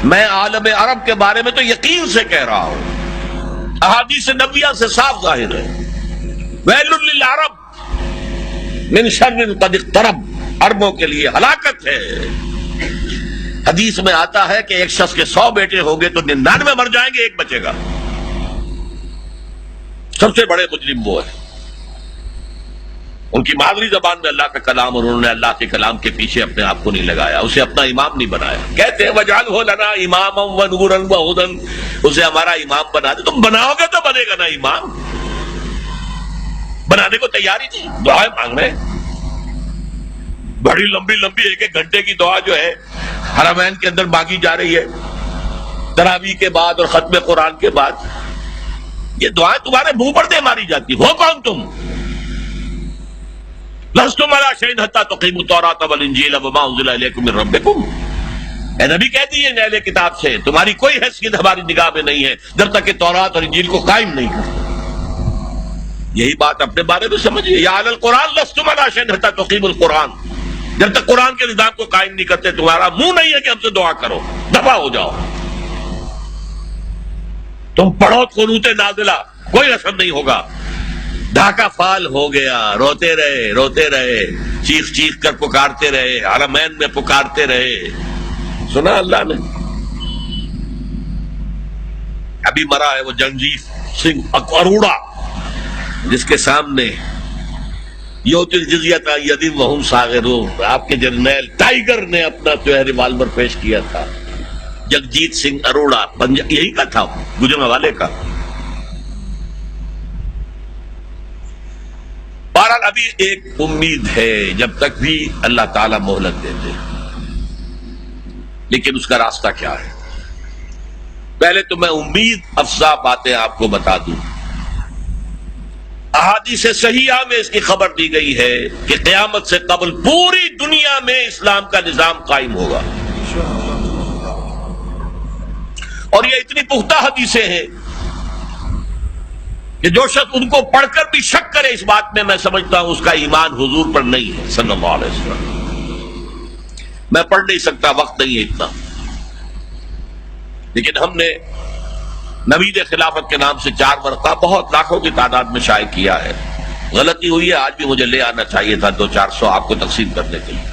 میں عالم عرب کے بارے میں تو یقین سے کہہ رہا ہوں، احادیث نبویہ سے صاف ظاہر ہے، ویل للعرب من شر قد اقترب، عربوں کے لیے ہلاکت ہے۔ حدیث میں آتا ہے کہ ایک شخص کے 100 بیٹے ہوں گے تو 99 مر جائیں گے، ایک بچے گا۔ سب سے بڑے مجرم وہ ہے، ان کی مادری زبان میں اللہ کا کلام، اور انہوں نے اللہ کے کلام کے پیچھے اپنے آپ کو نہیں لگایا، اسے اپنا امام نہیں بنایا۔ کہتے ہیں وَاجْعَلْهُ لَنَا إِمَامًا وَنُورًا وَهُدًى، اسے ہمارا امام بنا دے۔ تم بناؤ گے تو بنے گا نا امام، بنانے کو تیاری تھی، دعائیں مانگ رہے ہیں بڑی لمبی لمبی، ایک ایک گھنٹے کی دعا جو ہے حرمین کے اندر مانگی جا رہی ہے، تراویح کے بعد اور ختم قرآن کے بعد۔ یہ دعائیں تمہارے منہ پر دے ماری جاتی۔ ہو کون تم؟ لستم علی شیء حتی تقیموا التوراۃ والانجیل وما انزل الیکم من ربکم، اے نبی کہہ دیجیے اہل کتاب سے تمہاری کوئی حیثیت ہماری نگاہ میں نہیں ہے جب تک کہ تورات اور انجیل کو قائم نہیں کرتے۔ یہی بات اپنے بارے میں سمجھیے، یا اہل القرآن لستم علی شیء حتی تقیموا القرآن، جب تک قرآن کے نظام کو قائم نہیں کرتے تمہارا منہ نہیں ہے کہ ہم سے دعا کرو، دفع ہو جاؤ۔ تم پڑھو قنوت نازلہ، کوئی اثر نہیں ہوگا۔ ڈھاکہ فال ہو گیا، روتے رہے، چیخ چیخ کر پکارتے رہے، حرمین میں پکارتے رہے، سنا اللہ نے۔ ابھی مرا ہے وہ جگجیت سنگھ اروڑا، جس کے سامنے یوت الجزیۃ عن ید وہم صاغرون، آپ کے جرنیل ٹائیگر نے اپنا جو ہے ریوالور پیش کیا تھا۔ جگجیت سنگھ اروڑا یہی کا تھا، گجرانوالے کا۔ بہرحال ابھی ایک امید ہے، جب تک بھی اللہ تعالیٰ مہلت دیتے، لیکن اس کا راستہ کیا ہے؟ پہلے تو میں امید افزا باتیں آپ کو بتا دوں۔ احادیث صحیحہ میں اس کی خبر دی گئی ہے کہ قیامت سے قبل پوری دنیا میں اسلام کا نظام قائم ہوگا، اور یہ اتنی پختہ حدیثیں ہیں کہ جو شخص ان کو پڑھ کر بھی شک کرے اس بات میں سمجھتا ہوں اس کا ایمان حضور پر نہیں ہے صلی اللہ علیہ وسلم۔ میں پڑھ نہیں سکتا، وقت نہیں ہے اتنا، لیکن ہم نے نوید خلافت کے نام سے 4 ورقہ بہت لاکھوں کی تعداد میں شائع کیا ہے۔ غلطی ہوئی ہے، آج بھی مجھے لے آنا چاہیے تھا 200-400 آپ کو تقسیم کرنے کے لیے۔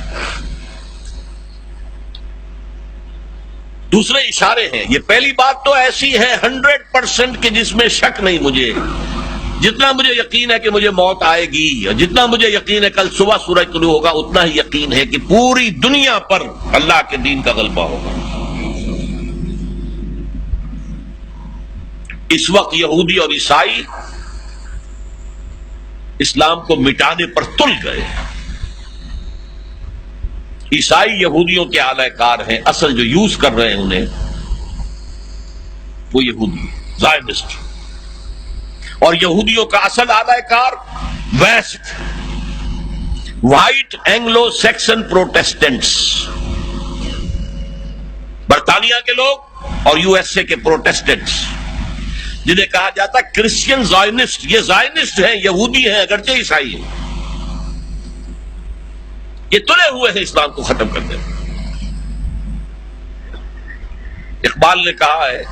دوسرے اشارے ہیں، یہ پہلی بات تو ایسی ہے 100% کہ جس میں شک نہیں مجھے، جتنا مجھے یقین ہے کہ مجھے موت آئے گی، اور جتنا مجھے یقین ہے کل صبح سورج طلوع ہوگا، اتنا ہی یقین ہے کہ پوری دنیا پر اللہ کے دین کا غلبہ ہوگا۔ اس وقت یہودی اور عیسائی اسلام کو مٹانے پر تل گئے۔ عیسائی یہودیوں کے اعلی کار ہیں، اصل جو یوز کر رہے ہیں انہیں وہ یہودی زائنسٹ، اور یہودیوں کا اصل اعلی کار west, white Anglo-Saxon Protestants, برطانیہ کے لوگ اور USA کے پروٹیسٹنٹس، جنہیں کہا جاتا ہے کرسچین زائنسٹ۔ یہ زائنسٹ ہیں، یہودی ہیں اگرچہ عیسائی ہیں، یہ تلے ہوئے ہیں اسلام کو ختم کرنے میں۔ اقبال نے کہا ہے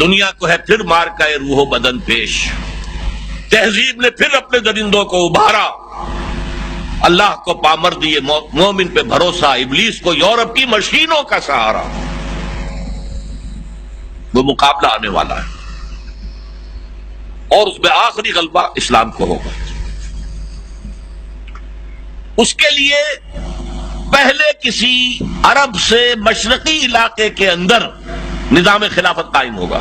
دنیا کو ہے پھر مار کا روح و بدن پیش، تہذیب نے پھر اپنے درندوں کو ابھارا، اللہ کو پامر دیے مومن پہ بھروسہ، ابلیس کو یورپ کی مشینوں کا سہارا۔ وہ مقابلہ آنے والا ہے، اور اس میں آخری غلبہ اسلام کو ہوگا۔ اس کے لیے پہلے کسی عرب سے مشرقی علاقے کے اندر نظام خلافت قائم ہوگا۔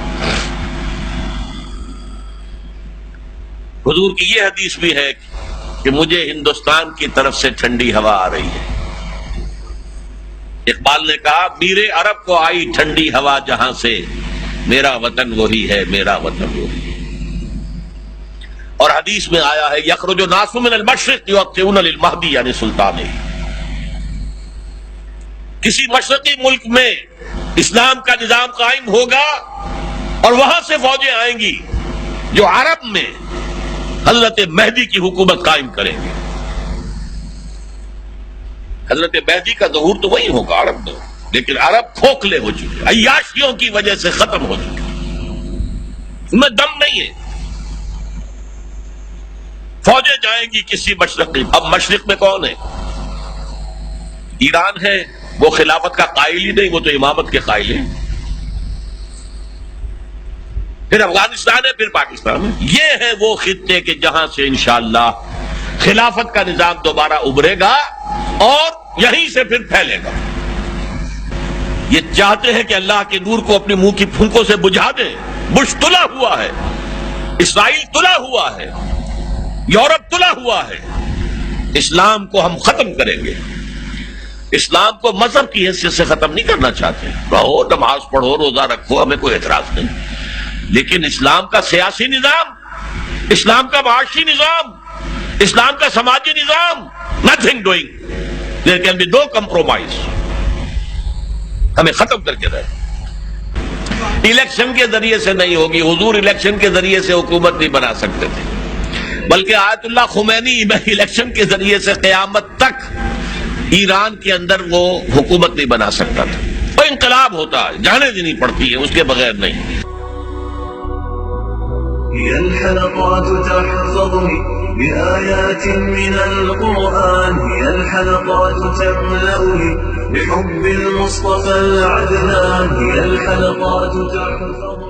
حضور کی یہ حدیث بھی ہے کہ مجھے ہندوستان کی طرف سے ٹھنڈی ہوا آ رہی ہے۔ اقبال نے کہا میرے عرب کو آئی ٹھنڈی ہوا جہاں سے، میرا وطن وہی ہے، میرا وطن وہی ہے۔ اور حدیث میں آیا ہے یخرج الناس من المشرق یؤطئون للمہدی یعنی سلطان۔ کسی مشرقی ملک میں اسلام کا نظام قائم ہوگا اور وہاں سے فوجیں آئیں گی جو عرب میں حضرت مہدی کی حکومت قائم کریں گے۔ حضرت مہدی کا ظہور تو وہی ہوگا عرب میں۔ لیکن عرب کھوکھلے ہو چکے، عیاشیوں کی وجہ سے ختم ہو چکے، ان میں دم نہیں ہے۔ فوجیں جائیں گی کسی مشرقی، اب مشرق میں کون ہے؟ ایران ہے، وہ خلافت کا قائل ہی نہیں، وہ تو امامت کے قائل ہیں۔ پھر افغانستان ہے، پھر پاکستان ہے۔ یہ ہے وہ خطے کہ جہاں سے انشاءاللہ خلافت کا نظام دوبارہ ابھرے گا اور یہیں سے پھر پھیلے گا۔ یہ چاہتے ہیں کہ اللہ کے نور کو اپنے منہ کی پھنکوں سے بجھا دیں۔ بش تلا ہوا ہے، اسرائیل تلا ہوا ہے، یورپ تلا ہوا ہے۔ اسلام کو ہم ختم کریں گے۔ اسلام کو مذہب کی حیثیت سے ختم نہیں کرنا چاہتے، رہو، نماز پڑھو، روزہ رکھو، ہمیں کوئی اعتراض نہیں، لیکن اسلام کا سیاسی نظام، اسلام کا معاشی نظام، اسلام کا سماجی نظام، nothing doing, there can be no compromise، ہمیں ختم کر کے رہے۔ الیکشن کے ذریعے سے نہیں ہوگی، حضور الیکشن کے ذریعے سے حکومت نہیں بنا سکتے تھے، بلکہ آیت اللہ خمینی الیکشن کے ذریعے سے قیامت تک ایران کے اندر وہ حکومت نہیں بنا سکتا تھا۔ وہ انقلاب ہوتا ہے، جانے دینی پڑتی ہے، اس کے بغیر نہیں۔ هي الحلقات تحفظني بآيات من القرآن، هي الحلقات تملأني بحب المصطفى العدنان، هي الحلقات تحفظني